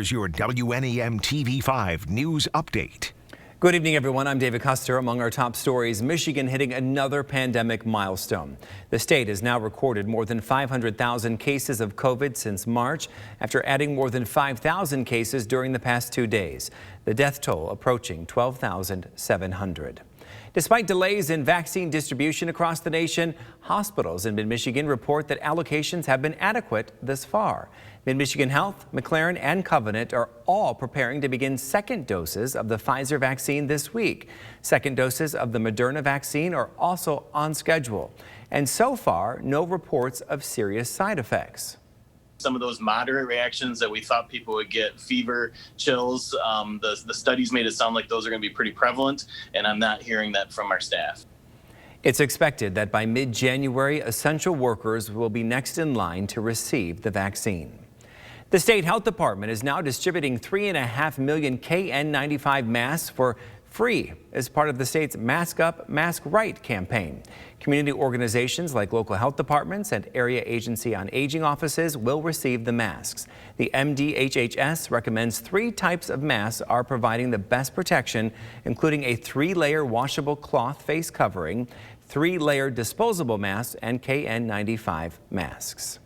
Here's your WNEM TV5 news update. Good evening, everyone. I'm David Custer. Among our top stories, Michigan hitting another pandemic milestone. The state has now recorded more than 500,000 cases of COVID since March, after adding more than 5,000 cases during the past 2 days. The death toll approaching 12,700. Despite delays in vaccine distribution across the nation, hospitals in Mid-Michigan report that allocations have been adequate thus far. Mid-Michigan Health, McLaren, and Covenant are all preparing to begin second doses of the Pfizer vaccine this week. Second doses of the Moderna vaccine are also on schedule. And so far, no reports of serious side effects. Some of those moderate reactions that we thought people would get, fever, chills, the studies made it sound like those are going to be pretty prevalent, and I'm not hearing that from our staff. It's expected that by mid-January, essential workers will be next in line to receive the vaccine. The state health department is now distributing 3.5 million KN95 masks for free as part of the state's Mask Up, Mask Right campaign. Community organizations like local health departments and Area Agency on Aging offices will receive the masks. The MDHHS recommends 3 types of masks are providing the best protection, including a 3-layer washable cloth face covering, 3-layer disposable masks, and KN95 masks.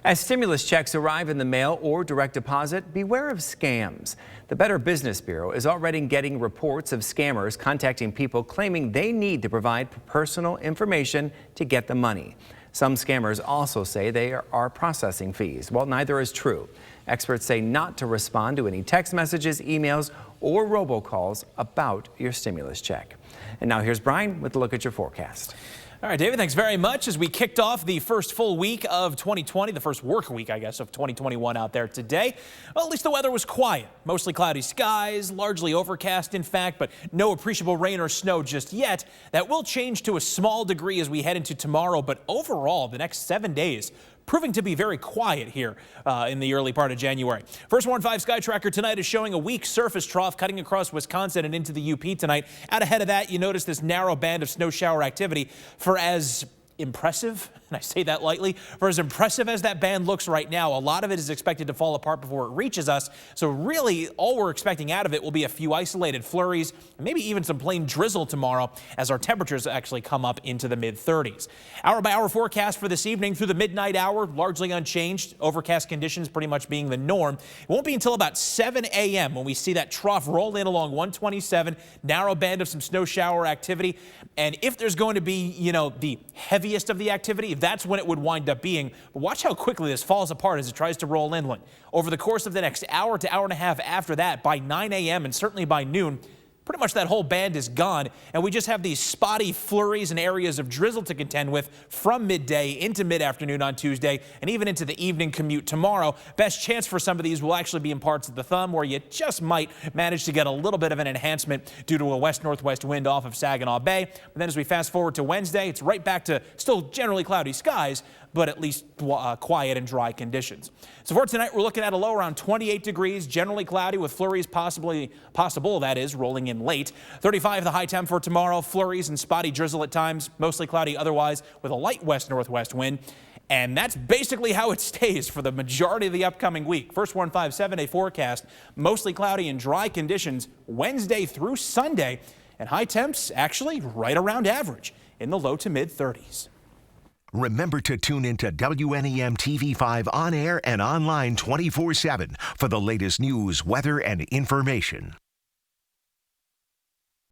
As stimulus checks arrive in the mail or direct deposit, beware of scams. The Better Business Bureau is already getting reports of scammers contacting people claiming they need to provide personal information to get the money. Some scammers also say they are processing fees. Well, neither is true. Experts say not to respond to any text messages, emails, or robocalls about your stimulus check. And now here's Brian with a look at your forecast. All right, David, thanks very much. As we kicked off the first full week of 2020, the first work week, I guess, of 2021 out there today, well, at least the weather was quiet. Mostly cloudy skies, largely overcast, in fact, but no appreciable rain or snow just yet. That will change to a small degree as we head into tomorrow, but overall, the next 7 days proving to be very quiet here in the early part of January. First Warn 5 Sky Tracker tonight is showing a weak surface trough cutting across Wisconsin and into the UP tonight. Out ahead of that, you notice this narrow band of snow shower activity. For as impressive, and I say that lightly, for as impressive as that band looks right now, a lot of it is expected to fall apart before it reaches us. So really, all we're expecting out of it will be a few isolated flurries, and maybe even some plain drizzle tomorrow as our temperatures actually come up into the mid-30s. Hour-by-hour forecast for this evening through the midnight hour, largely unchanged. Overcast conditions pretty much being the norm. It won't be until about 7 a.m. when we see that trough roll in along 127, narrow band of some snow shower activity. And if there's going to be, the heaviest of the activity, that's when it would wind up being. But watch how quickly this falls apart as it tries to roll inland. Over the course of the next hour to hour and a half after that, by 9 a.m. and certainly by noon, pretty much that whole band is gone, and we just have these spotty flurries and areas of drizzle to contend with from midday into mid-afternoon on Tuesday and even into the evening commute tomorrow. Best chance for some of these will actually be in parts of the thumb where you just might manage to get a little bit of an enhancement due to a west-northwest wind off of Saginaw Bay. But then as we fast forward to Wednesday, it's right back to still generally cloudy skies, but at least quiet and dry conditions. So for tonight, we're looking at a low around 28 degrees, generally cloudy with flurries possible, that is, rolling in late. 35 the high temp for tomorrow, flurries and spotty drizzle at times, mostly cloudy otherwise with a light west-northwest wind. And that's basically how it stays for the majority of the upcoming week. First Warn 5 7-day forecast, mostly cloudy and dry conditions Wednesday through Sunday, and high temps actually right around average in the low to mid-30s. Remember to tune into WNEM TV5 on air and online 24/7 for the latest news, weather, and information.